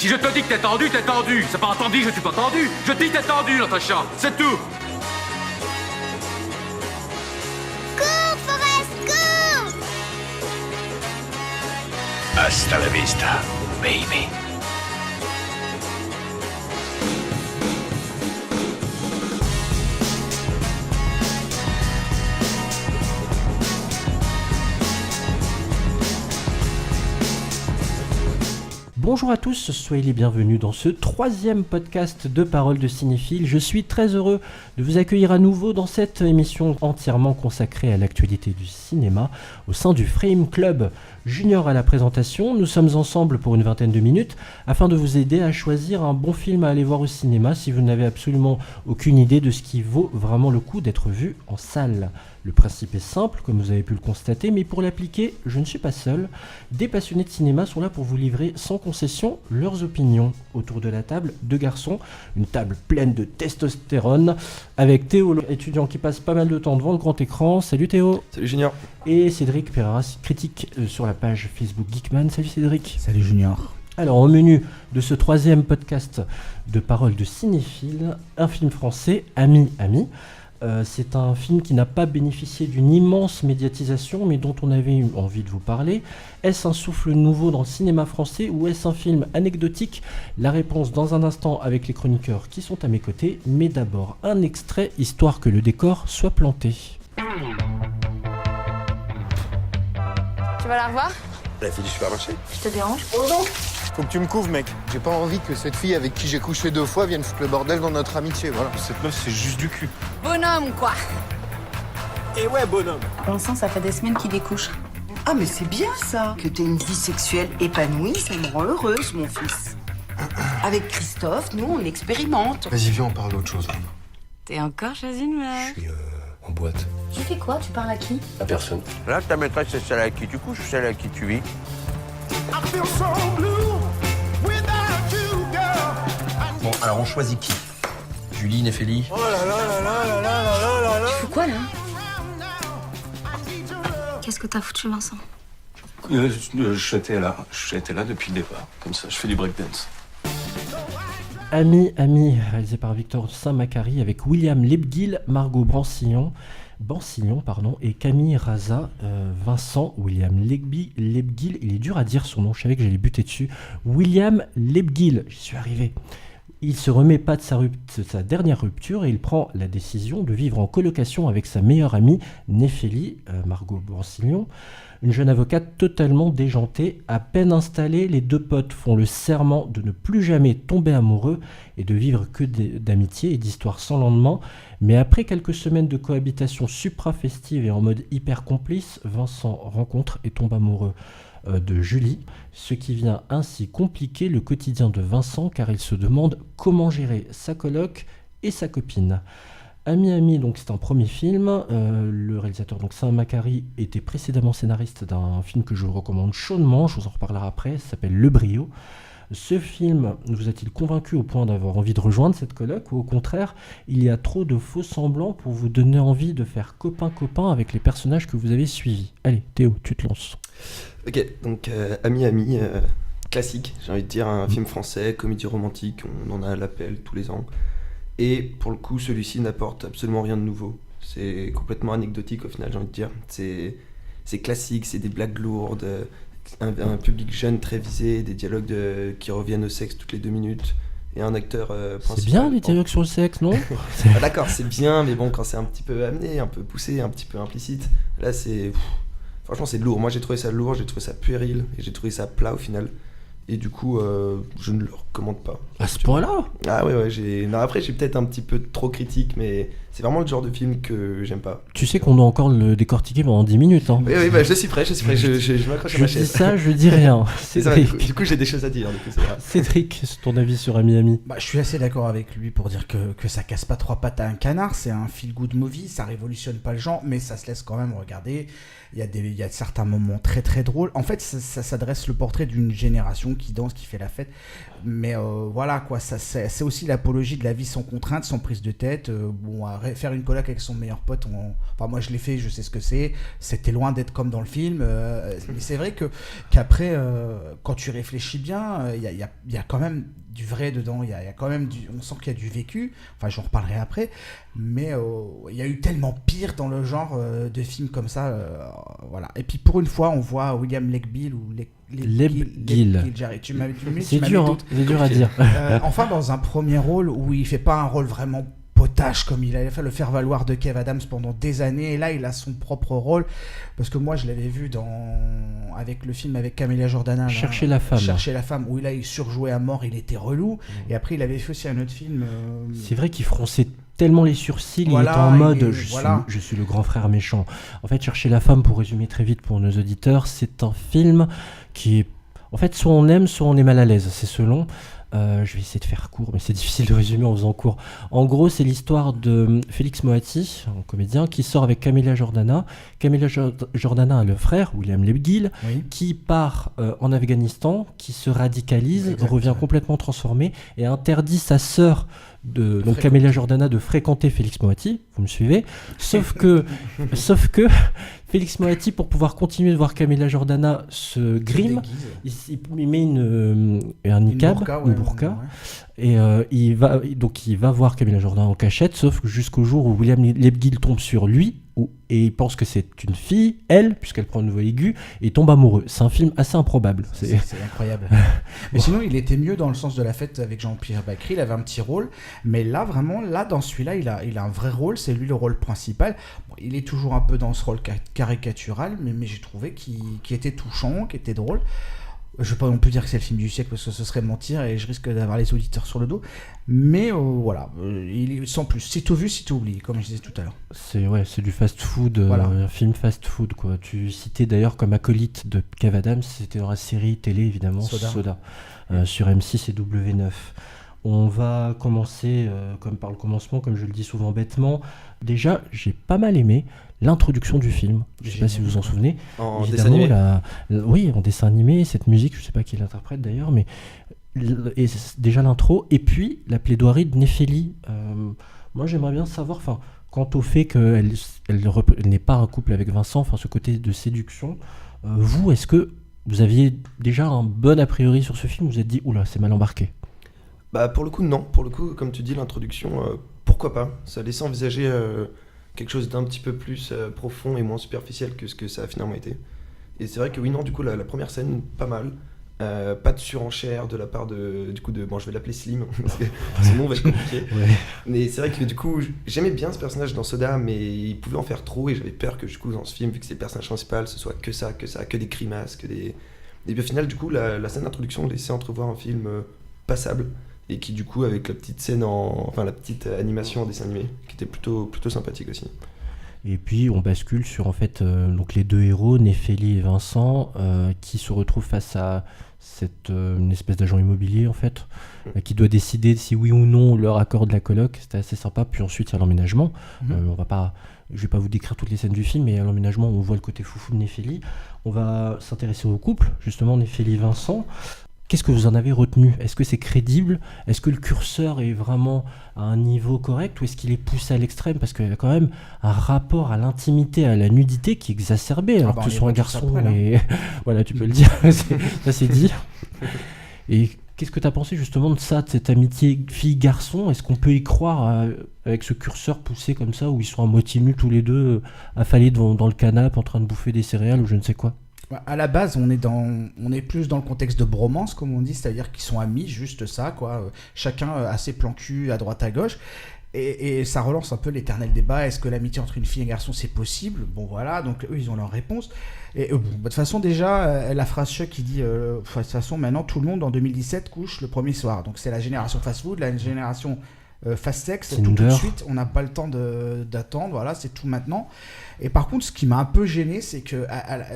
Si je te dis que t'es tendu, t'es tendu. C'est pas entendu, je suis pas tendu. Je dis t'es tendu, Natacha. C'est tout. Cours, Forrest, cours! Hasta la vista, baby. Bonjour à tous, soyez les bienvenus dans ce troisième podcast de Paroles de Cinéphile. Je suis très heureux de vous accueillir à nouveau dans cette émission entièrement consacrée à l'actualité du cinéma au sein du Frame Club. Junior à la présentation, nous sommes ensemble pour une vingtaine de minutes afin de vous aider à choisir un bon film à aller voir au cinéma si vous n'avez absolument aucune idée de ce qui vaut vraiment le coup d'être vu en salle. Le principe est simple, comme vous avez pu le constater, mais pour l'appliquer, je ne suis pas seul. Des passionnés de cinéma sont là pour vous livrer sans concession leurs opinions. Autour de la table, deux garçons, une table pleine de testostérone, avec Théo, étudiant qui passe pas mal de temps devant le grand écran. Salut Théo. Salut Junior. Et Cédric Perras, critique sur la page Facebook Geekman. Salut Cédric. Salut Junior. Alors au menu de ce troisième podcast de Paroles de Cinéphile, un film français, Ami. C'est un film qui n'a pas bénéficié d'une immense médiatisation, mais dont on avait eu envie de vous parler. Est-ce un souffle nouveau dans le cinéma français ou est-ce un film anecdotique ? La réponse dans un instant avec les chroniqueurs qui sont à mes côtés, mais d'abord un extrait histoire que le décor soit planté. Tu vas la revoir? La fille du supermarché. Je te dérange? Faut que tu me couvres, mec. J'ai pas envie que cette fille avec qui j'ai couché 2 fois vienne foutre le bordel dans notre amitié, voilà. Cette meuf, c'est juste du cul. Bonhomme, quoi! Et ouais, bonhomme. Vincent, ça fait des semaines qu'il découche. Ah mais c'est bien ça, que t'aies une vie sexuelle épanouie, ça me rend heureuse mon fils. Avec Christophe, nous on expérimente. Vas-y, viens, on parle d'autre chose. T'es encore chez une meuf? Je suis en boîte. Tu fais quoi? Tu parles à qui? À personne. Là, ta maîtresse, c'est celle avec qui tu couches ou celle avec qui tu vis? Bon, alors on choisit qui? Julie, Néphélie? Oh là là là là là là là là là. Tu fais quoi, là? Qu'est-ce que t'as foutu, Vincent? J'étais là depuis le départ. Comme ça, je fais du breakdance. Ami, réalisé par Victor Saint-Macary avec William Lebguil, Margot Bancillon et Camille Raza. Vincent William Lebguil, il est dur à dire son nom, je savais que j'allais buter dessus. William Lebguil, j'y suis arrivé. Il se remet pas de sa dernière rupture et il prend la décision de vivre en colocation avec sa meilleure amie Néphélie, Margot Bancillon, une jeune avocate totalement déjantée. À peine installés, les deux potes font le serment de ne plus jamais tomber amoureux et de vivre que d'amitié et d'histoires sans lendemain. Mais après quelques semaines de cohabitation supra-festive et en mode hyper complice, Vincent rencontre et tombe amoureux de Julie, ce qui vient ainsi compliquer le quotidien de Vincent car il se demande comment gérer sa coloc et sa copine. Ami, donc c'est un premier film. Le réalisateur donc Saint-Macary était précédemment scénariste d'un film que je vous recommande chaudement, je vous en reparlerai après, ça s'appelle Le Brio. Ce film vous a-t-il convaincu au point d'avoir envie de rejoindre cette coloc ou au contraire, il y a trop de faux semblants pour vous donner envie de faire copain avec les personnages que vous avez suivis? Allez, Théo, tu te lances. Ok, donc Ami, classique, j'ai envie de dire, un film français, comédie romantique, on en a à l'appel tous les ans. Et pour le coup, celui-ci n'apporte absolument rien de nouveau. C'est complètement anecdotique au final, j'ai envie de dire. C'est classique, c'est des blagues lourdes, un public jeune très visé, des dialogues qui reviennent au sexe toutes les 2 minutes. Et un acteur principal. C'est bien les dialogues sur le sexe, non? Ah, d'accord, c'est bien, mais bon, quand c'est un petit peu amené, un peu poussé, un petit peu implicite, là c'est... Franchement, c'est lourd. Moi, j'ai trouvé ça lourd, j'ai trouvé ça puéril, et j'ai trouvé ça plat au final. Et du coup, je ne le recommande pas. À ce point-là? Ah ouais, non, après, j'ai peut-être un petit peu trop critique, mais c'est vraiment le genre de film que j'aime pas. Tu sais qu'on doit encore le décortiquer pendant 10 minutes. Hein. Oui, bah, je suis prêt, je m'accroche à ma chaise. Je dis ça, je dis rien. Du coup, j'ai des choses à dire. C'est vrai. Cédric, ton avis sur Ami? Je suis assez d'accord avec lui pour dire que ça casse pas 3 pattes à un canard. C'est un feel-good movie, ça révolutionne pas le genre, mais ça se laisse quand même regarder. Il y a certains moments très très drôles. En fait, ça s'adresse le portrait d'une génération garçon qui danse, qui fait la fête. Mais voilà, quoi, c'est aussi l'apologie de la vie sans contrainte, sans prise de tête. Faire une coloc avec son meilleur pote, enfin, moi je l'ai fait, je sais ce que c'est. C'était loin d'être comme dans le film. Mais c'est vrai qu'après, quand tu réfléchis bien, il y a quand même du vrai dedans, il y a quand même on sent qu'il y a du vécu, enfin j'en reparlerai après, mais il y a eu tellement pire dans le genre de films comme ça, voilà. Et puis pour une fois on voit William Lebgill ou Lebgill. Tu m'avais dit, c'est dur à dire. Enfin dans un premier rôle où il fait pas un rôle vraiment potache comme il avait fait le faire-valoir de Kev Adams pendant des années, et là il a son propre rôle, parce que moi je l'avais vu avec le film avec Camélia Jordana, Chercher la femme, où il surjouait à mort, il était relou, et après il avait fait aussi un autre film, c'est vrai qu'il fronçait tellement les sourcils, il était en mode je suis le grand frère méchant. En fait, Chercher la femme, pour résumer très vite pour nos auditeurs, c'est un film qui est, en fait, soit on aime, soit on est mal à l'aise, c'est selon. Je vais essayer de faire court, mais c'est difficile de résumer en faisant court. En gros, c'est l'histoire de Félix Moati, un comédien, qui sort avec Camélia Jordana. Camélia Jordana a le frère, William Lebgill, qui part en Afghanistan, qui se radicalise, revient complètement transformé et interdit sa sœur, donc Camélia Jordana, de fréquenter Félix Moati. Vous me suivez ? Sauf que Félix Moati, pour pouvoir continuer de voir Camélia Jordana, se grime, il met un niqab, une burqa, et il va voir Camélia Jordana en cachette, sauf que jusqu'au jour où William Lebgill tombe sur lui, et il pense que c'est une fille, elle, puisqu'elle prend une voix aiguë, et il tombe amoureux. C'est un film assez improbable. C'est incroyable. Mais sinon, il était mieux dans Le Sens de la Fête avec Jean-Pierre Bacri, il avait un petit rôle, mais là, vraiment, dans celui-là, il a un vrai rôle, c'est lui le rôle principal. Bon, il est toujours un peu dans ce rôle caricatural, mais j'ai trouvé qu'il était touchant, qu'il était drôle. Je ne vais pas non plus dire que c'est le film du siècle parce que ce serait mentir et je risque d'avoir les auditeurs sur le dos. Mais voilà, sans plus. C'est tout vu, c'est tout oublié, comme je disais tout à l'heure. C'est du fast-food, un film fast-food, quoi. Tu citais d'ailleurs comme acolyte de Kev Adams, c'était dans la série télé évidemment, Soda. Sur M6 et W9. On va commencer par le commencement, comme je le dis souvent bêtement. Déjà, j'ai pas mal aimé l'introduction du film. Je ne sais pas si vous vous en souvenez. En dessin animé. Oui, en dessin animé, cette musique, je ne sais pas qui l'interprète d'ailleurs, mais déjà l'intro, et puis la plaidoirie de Néphélie. Moi, j'aimerais bien savoir, quant au fait qu'elle n'est pas un couple avec Vincent, ce côté de séduction, vous, est-ce que vous aviez déjà un bon a priori sur ce film, vous vous êtes dit, oula, c'est mal embarqué? Bah pour le coup non, pour le coup comme tu dis l'introduction, pourquoi pas, ça laissait envisager quelque chose d'un petit peu plus profond et moins superficiel que ce que ça a finalement été. Et c'est vrai que oui non, du coup la première scène pas mal, pas de surenchère de la part de bon je vais l'appeler Slim parce que ce nom va être compliqué. Mais c'est vrai que du coup j'aimais bien ce personnage dans Soda, mais il pouvait en faire trop et j'avais peur que du coup dans ce film, vu que c'est le personnage principal, ce soit que ça, que des grimaces, et puis au final du coup la scène d'introduction laissait entrevoir un film passable. Et qui du coup avec la petite scène la petite animation en dessin animé qui était plutôt sympathique aussi. Et puis on bascule sur en fait donc les deux héros, Néphélie et Vincent, qui se retrouvent face à une espèce d'agent immobilier en fait, qui doit décider si oui ou non on leur accorde la coloc. C'était assez sympa. Puis ensuite il y a l'emménagement. Je vais pas vous décrire toutes les scènes du film, mais à l'emménagement on voit le côté foufou de Néphélie. On va s'intéresser au couple, justement Néphélie et Vincent. Qu'est-ce que vous en avez retenu ? Est-ce que c'est crédible ? Est-ce que le curseur est vraiment à un niveau correct ou est-ce qu'il est poussé à l'extrême ? Parce qu'il y a quand même un rapport à l'intimité, à la nudité qui est exacerbé, alors que ce soit un garçon et... voilà, tu peux le dire, ça c'est dit. Et qu'est-ce que tu as pensé justement de ça, de cette amitié fille-garçon ? Est-ce qu'on peut y croire avec ce curseur poussé comme ça, où ils sont à moitié nus tous les deux, affalés dans le canapé en train de bouffer des céréales ou je ne sais quoi ? À la base, on est plus dans le contexte de bromance, comme on dit, c'est-à-dire qu'ils sont amis, juste ça, quoi. Chacun a ses plans cul à droite à gauche. Et ça relance un peu l'éternel débat. Est-ce que l'amitié entre une fille et un garçon, c'est possible ? Bon, voilà, donc eux, ils ont leur réponse. Et de toute façon, déjà, la phrase choc qui dit de toute façon, maintenant, tout le monde en 2017 couche le premier soir. Donc c'est la génération fast-food, la génération fast sex, tout de suite, on n'a pas le temps d'attendre, voilà, c'est tout maintenant. Et par contre, ce qui m'a un peu gêné, c'est que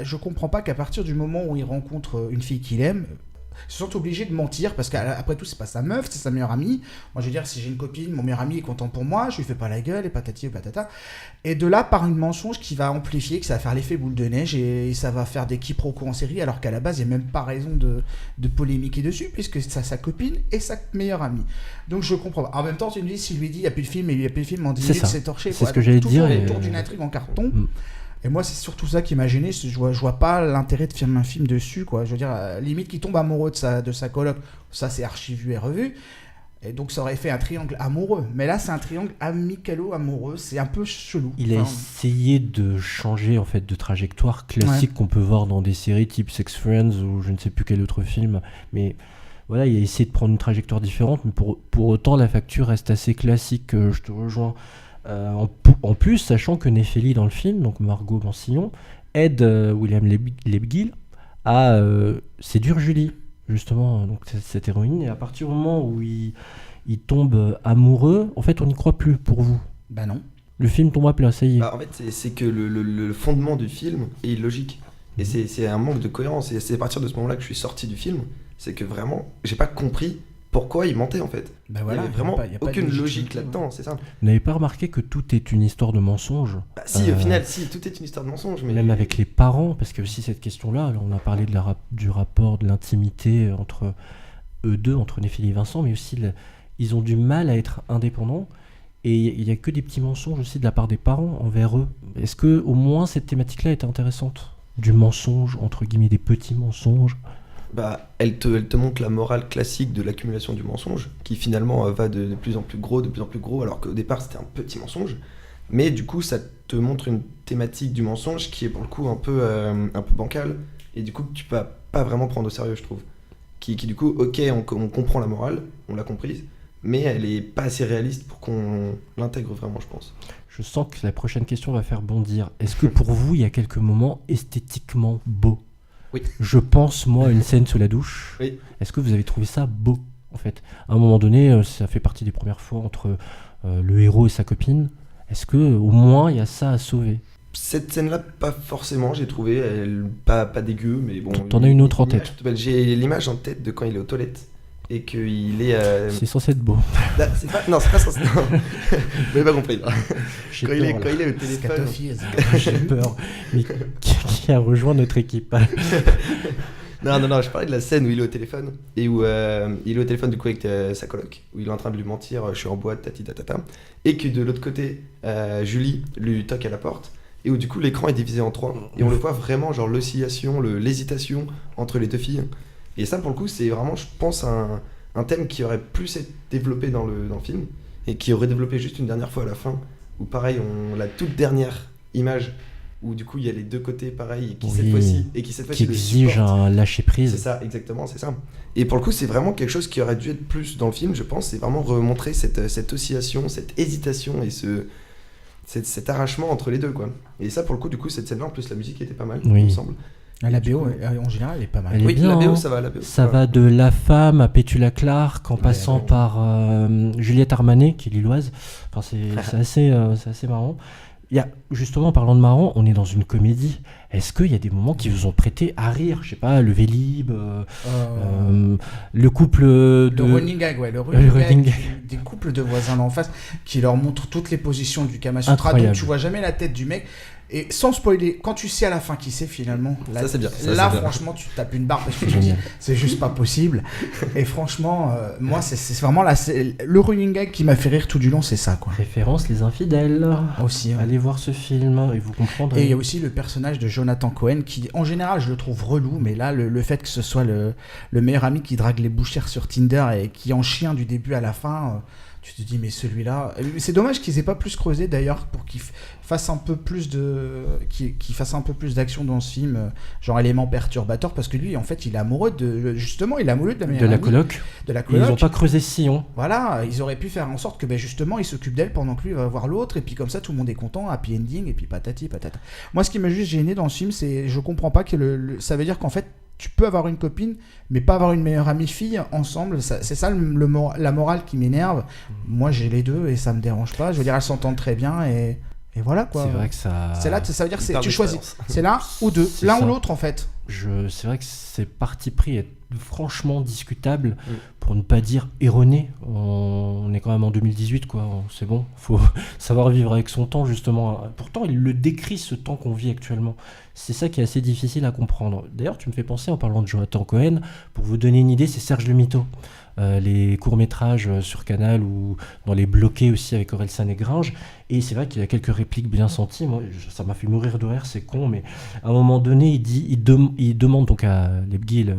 je comprends pas qu'à partir du moment où il rencontre une fille qu'il aime, Ils se sentent obligés de mentir parce qu'après tout, c'est pas sa meuf, c'est sa meilleure amie. Moi, je veux dire, si j'ai une copine, mon meilleur ami est content pour moi, je lui fais pas la gueule et patati et patata. Et de là, par une mensonge qui va amplifier, que ça va faire l'effet boule de neige et ça va faire des quiproquos en série, alors qu'à la base, il n'y a même pas raison de polémiquer dessus, puisque c'est sa copine et sa meilleure amie. Donc, je comprends pas. En même temps, tu me dis, s'il lui dit, il n'y a plus de film, et il n'y a plus de film, en 10 minutes, c'est torché. C'est ce que j'allais dire. Il tourne d'une intrigue en carton. Et moi, c'est surtout ça qui m'a gêné. Je vois pas l'intérêt de faire un film dessus, quoi. Je veux dire, limite qu'il tombe amoureux de sa coloc, ça c'est archi vu et revu. Et donc ça aurait fait un triangle amoureux. Mais là, c'est un triangle amicalo-amoureux. C'est un peu chelou. Il a essayé de changer en fait de trajectoire classique qu'on peut voir dans des séries type Sex Friends ou je ne sais plus quel autre film. Mais voilà, il a essayé de prendre une trajectoire différente. Mais pour autant, la facture reste assez classique. Je te rejoins. En plus, sachant que Néphélie dans le film, donc Margot Mansillon, aide William Lebguil à séduire Julie, justement, donc cette héroïne. Et à partir du moment où il tombe amoureux, en fait, on n'y croit plus pour vous. Bah non. Le film tombe à plat, ça y est. En fait, c'est que le fondement du film est illogique. Et c'est un manque de cohérence. Et c'est à partir de ce moment-là que je suis sorti du film. C'est que vraiment, j'ai pas compris pourquoi il mentait en fait. Bah voilà, il y avait vraiment y a pas aucune de logique là-dedans, c'est ça. Vous n'avez pas remarqué que tout est une histoire de mensonge? Si, au final, si, tout est une histoire de mensonge. Mais... Même avec les parents, parce que aussi cette question-là, on a parlé du rapport, de l'intimité entre eux deux, entre Néphélie et Vincent, mais aussi ils ont du mal à être indépendants. Et il n'y a que des petits mensonges aussi de la part des parents envers eux. Est-ce que au moins cette thématique-là était intéressante? Du mensonge, entre guillemets, des petits mensonges. Elle te montre la morale classique de l'accumulation du mensonge, qui finalement va de plus en plus gros, alors qu'au départ c'était un petit mensonge. Mais du coup, ça te montre une thématique du mensonge qui est pour le coup un peu bancale, et du coup tu peux pas vraiment prendre au sérieux, je trouve. Qui du coup, ok, on comprend la morale, on l'a comprise, mais elle est pas assez réaliste pour qu'on l'intègre vraiment, je pense. Je sens que la prochaine question va faire bondir. Est-ce que pour vous, il y a quelques moments esthétiquement beaux? Oui. Je pense, moi, à une scène sous la douche. Oui. Est-ce que vous avez trouvé ça beau, en fait? À un moment donné, ça fait partie des premières fois entre le héros et sa copine. Est-ce que au moins, il y a ça à sauver? Cette scène-là, pas forcément, j'ai trouvé. Pas dégueu, mais bon... T'en as une autre en tête? J'ai l'image en tête de quand il est aux toilettes. Et qu'il est... C'est censé être beau. Non, c'est pas censé... Non. Vous n'avez pas compris. Quand il est au téléphone... J'ai peur. Mais qui a rejoint notre équipe? Non, je parlais de la scène où il est au téléphone. Et où il est au téléphone du coup avec sa coloc. Où il est en train de lui mentir, je suis en boîte, tati tatata. Et que de l'autre côté, Julie lui toque à la porte. Et où du coup l'écran est divisé en trois. Et on le voit vraiment, genre l'oscillation, l'hésitation entre les deux filles. Et ça, pour le coup, c'est vraiment, je pense, un thème qui aurait plus été développé dans le film et qui aurait développé juste une dernière fois à la fin, où pareil, la toute dernière image, où du coup, il y a les deux côtés pareil, et qui cette fois-ci qui exige un lâcher-prise. C'est ça, exactement, c'est ça. Et pour le coup, c'est vraiment quelque chose qui aurait dû être plus dans le film, je pense, c'est vraiment remontrer cette oscillation, cette hésitation et cet arrachement entre les deux, quoi. Et ça, pour le coup, du coup, cette scène-là, en plus, la musique était pas mal, il me semble. La BO, en général, elle est pas mal. Elle est bien, la BO, hein. ça va. Ça va de La Femme à Pétula Clark, en passant par Juliette Armanet, qui est lilloise. Enfin, c'est assez marrant. Il y a, justement, en parlant de marrant, on est dans une comédie. Est-ce qu'il y a des moments qui vous ont prêté à rire? Je sais pas, le Vélib, le couple de... Le running gag, ouais. Le running gag des couples de voisins d'en face qui leur montrent toutes les positions du Kama Sutra. Donc tu vois jamais la tête du mec. Et sans spoiler, quand tu sais à la fin qui c'est finalement, là, ça, c'est bien. Là franchement, tu tapes une barre parce que tu dis, c'est juste pas possible. Et franchement, moi, c'est vraiment le running gag qui m'a fait rire tout du long, c'est ça, quoi. Référence Les Infidèles. Aussi, ouais. Allez voir ce film et vous comprendrez. Et il y a aussi le personnage de Jonathan Cohen qui, en général, je le trouve relou, mais là, le fait que ce soit le meilleur ami qui drague les bouchères sur Tinder et qui en chien du début à la fin... tu te dis, mais celui-là... C'est dommage qu'ils aient pas plus creusé, d'ailleurs, pour qu'il fasse un peu plus d'action dans ce film, genre élément perturbateur, parce que lui, en fait, il est amoureux de... Justement, il est amoureux de la meilleure amie. De la coloc. Ils n'ont pas creusé ce sillon. Voilà, ils auraient pu faire en sorte que, justement, il s'occupe d'elle pendant que lui va voir l'autre, et puis comme ça, tout le monde est content, happy ending, et puis patati patata. Moi, ce qui m'a juste gêné dans ce film, c'est... Je comprends pas que ça veut dire qu'en fait, tu peux avoir une copine, mais pas avoir une meilleure amie fille ensemble. C'est ça la morale qui m'énerve. Moi, j'ai les deux et ça me dérange pas. Je veux dire, elles s'entendent très bien et Et voilà quoi. C'est vrai que ça. C'est là, ça veut dire que Hyper tu choisis. d'expérience. C'est l'un ou deux, C'est l'un ça. ou l'autre en fait. C'est vrai que c'est parti pris est franchement discutable, pour ne pas dire erroné. On est quand même en 2018, quoi. C'est bon, faut savoir vivre avec son temps, justement. Pourtant, il le décrit, ce temps qu'on vit actuellement. C'est ça qui est assez difficile à comprendre. D'ailleurs, tu me fais penser, en parlant de Jonathan Cohen, pour vous donner une idée, c'est Serge Le Mito. Les courts-métrages sur Canal ou dans les bloqués aussi avec Orelsan et Gringe. Et c'est vrai qu'il y a quelques répliques bien senties. Moi, ça m'a fait mourir de rire, c'est con, mais à un moment donné, il demande donc à Lebguil,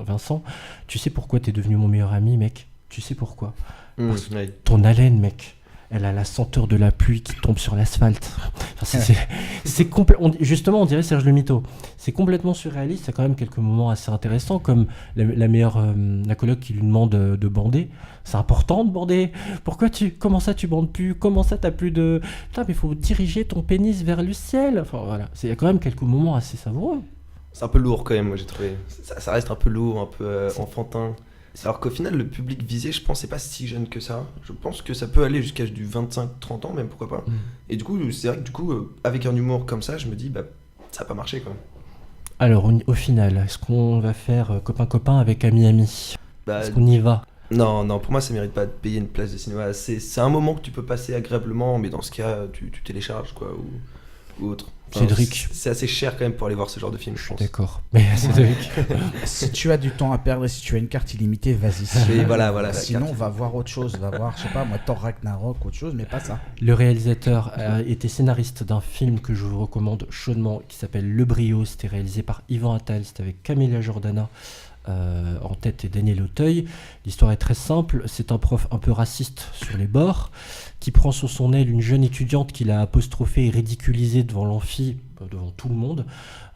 Vincent, tu sais pourquoi t'es devenu mon meilleur ami, mec? Tu sais pourquoi? Parce que ton haleine, mec, elle a la senteur de la pluie qui tombe sur l'asphalte. Enfin, justement, on dirait Serge Le Mito. C'est complètement surréaliste. Il y a quand même quelques moments assez intéressants, comme la coloc qui lui demande de bander. C'est important de bander. Comment ça tu bandes plus? Comment ça t'as plus de... Putain, mais il faut diriger ton pénis vers le ciel. Enfin voilà, il y a quand même quelques moments assez savoureux. C'est un peu lourd quand même, moi j'ai trouvé. Ça reste un peu lourd, un peu enfantin. Alors qu'au final, le public visé, je pense, c'est pas si jeune que ça. Je pense que ça peut aller jusqu'à du 25-30 ans, même, pourquoi pas. Et du coup, c'est vrai que du coup, avec un humour comme ça, je me dis, bah, ça a pas marché quand même. Alors, au final, est-ce qu'on va faire copain-copain avec ami-ami? Bah, Est-ce qu'on y va? Non, pour moi, ça mérite pas de payer une place de cinéma. C'est un moment que tu peux passer agréablement, mais dans ce cas, tu télécharges, quoi, ou autre. Enfin, Cédric. C'est assez cher quand même pour aller voir ce genre de film, je pense. D'accord. Mais Cédric. Si tu as du temps à perdre et si tu as une carte illimitée, vas-y. Oui, voilà. Sinon, va voir autre chose. Va voir, je sais pas, moi, Thor Ragnarok, autre chose, mais pas ça. Le réalisateur a été scénariste d'un film que je vous recommande chaudement, qui s'appelle Le Brio. C'était réalisé par Yvan Attal. C'était avec Camélia Jordana en tête et Daniel Auteuil. L'histoire est très simple. C'est un prof un peu raciste sur les bords qui prend sur son aile une jeune étudiante qu'il a apostrophée et ridiculisée devant l'amphi, devant tout le monde.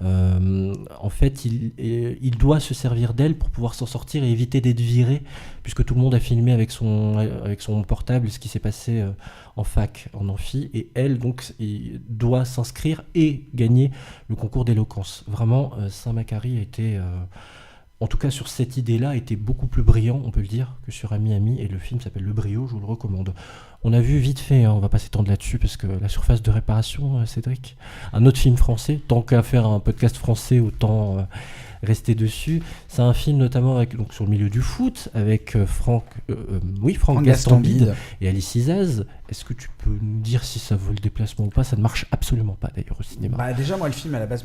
En fait, il doit se servir d'elle pour pouvoir s'en sortir et éviter d'être viré, puisque tout le monde a filmé avec son portable ce qui s'est passé en fac, en amphi, et elle, donc, doit s'inscrire et gagner le concours d'éloquence. Vraiment, Saint-Macary a été... en tout cas, sur cette idée-là, a été beaucoup plus brillant, on peut le dire, que sur Ami Ami, et le film s'appelle Le Brio, je vous le recommande. On a vu vite fait, on va pas s'étendre là-dessus, parce que La surface de réparation, Cédric, un autre film français, tant qu'à faire un podcast français, autant rester dessus. C'est un film notamment donc, sur le milieu du foot, avec Franck Gastambide et Alice Isaz. Est-ce que tu peux nous dire si ça vaut le déplacement ou pas? Ça ne marche absolument pas d'ailleurs au cinéma. Bah déjà moi le film à la base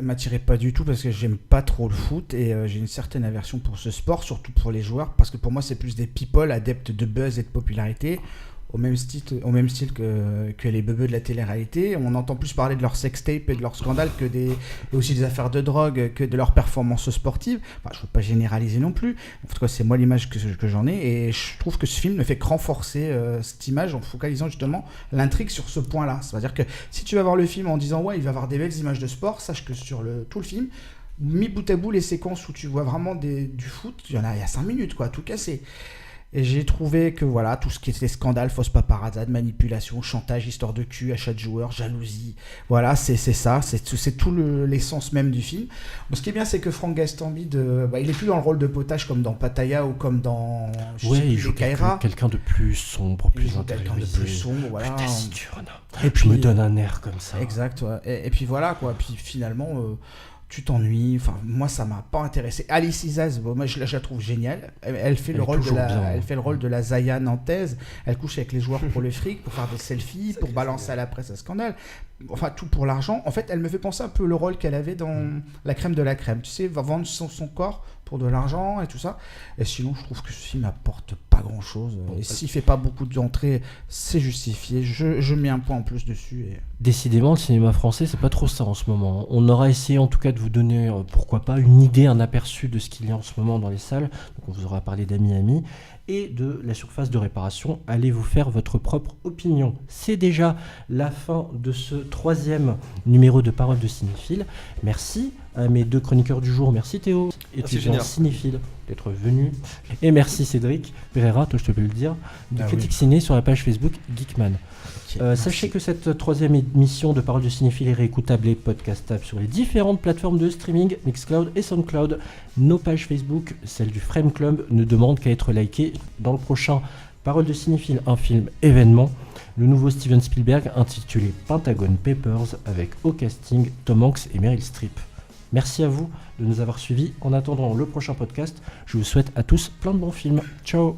m'attirait pas du tout parce que j'aime pas trop le foot et j'ai une certaine aversion pour ce sport, surtout pour les joueurs, parce que pour moi c'est plus des people adeptes de buzz et de popularité. Au même style que les bebeux de la télé-réalité. On entend plus parler de leur sextape et de leur scandale et aussi des affaires de drogue que de leurs performances sportives. Enfin, je ne veux pas généraliser non plus. En tout cas, c'est moi l'image que j'en ai. Et je trouve que ce film ne fait que renforcer cette image en focalisant justement l'intrigue sur ce point-là. C'est-à-dire que si tu vas voir le film en disant « ouais, il va avoir des belles images de sport », sache que sur tout le film, mis bout à bout les séquences où tu vois vraiment du foot, il y a 5 minutes, quoi, tout cassé. Et j'ai trouvé que voilà, tout ce qui était scandale, fausse paparazzi, manipulation, chantage, histoire de cul, achat de joueurs, jalousie, voilà, c'est ça, c'est tout l'essence même du film. Bon, ce qui est bien, c'est que Franck Gastambide, il est plus dans le rôle de potage comme dans Pattaya ou comme dans il joue quelqu'un de plus sombre, plus intériorisé. Quelqu'un de plus sombre, voilà. Plus taciturne. Et puis, je me donne un air comme ça. Exact, ouais. Et puis voilà, quoi. Puis finalement... tu t'ennuies, enfin moi ça m'a pas intéressé. Alice Isaz, moi je la trouve géniale. Elle fait le rôle de la Zaya nantaise. Elle couche avec les joueurs pour le fric, pour faire des selfies, pour balancer à la presse un scandale. Enfin tout pour l'argent. En fait, elle me fait penser un peu le rôle qu'elle avait dans La crème de la crème. Tu sais, va vendre son corps pour de l'argent et tout ça. Et sinon, je trouve que ce film apporte pas grand chose. Et s'il fait pas beaucoup d'entrées, c'est justifié. Je mets un point en plus dessus. Décidément, le cinéma français, c'est pas trop ça en ce moment. On aura essayé en tout cas de vous donner, pourquoi pas, une idée, un aperçu de ce qu'il y a en ce moment dans les salles. Donc on vous aura parlé d'Ami Ami et de La surface de réparation. Allez vous faire votre propre opinion. C'est déjà la fin de ce 3e numéro de Parole de Cinéphile. Merci à mes 2 chroniqueurs du jour. Merci Théo, étudiant cinéphile, d'être venu. Et merci Cédric Pereira, toi je te peux le dire, de Critique Ciné sur la page Facebook Geekman. Sachez que cette 3e émission de Parole de Cinéphile est réécoutable et podcastable sur les différentes plateformes de streaming, Mixcloud et Soundcloud. Nos pages Facebook, celle du Frame Club, ne demandent qu'à être likées. Dans le prochain Parole de cinéphile, un film événement, le nouveau Steven Spielberg intitulé Pentagon Papers avec au casting Tom Hanks et Meryl Streep. Merci à vous de nous avoir suivis. En attendant le prochain podcast, je vous souhaite à tous plein de bons films. Ciao.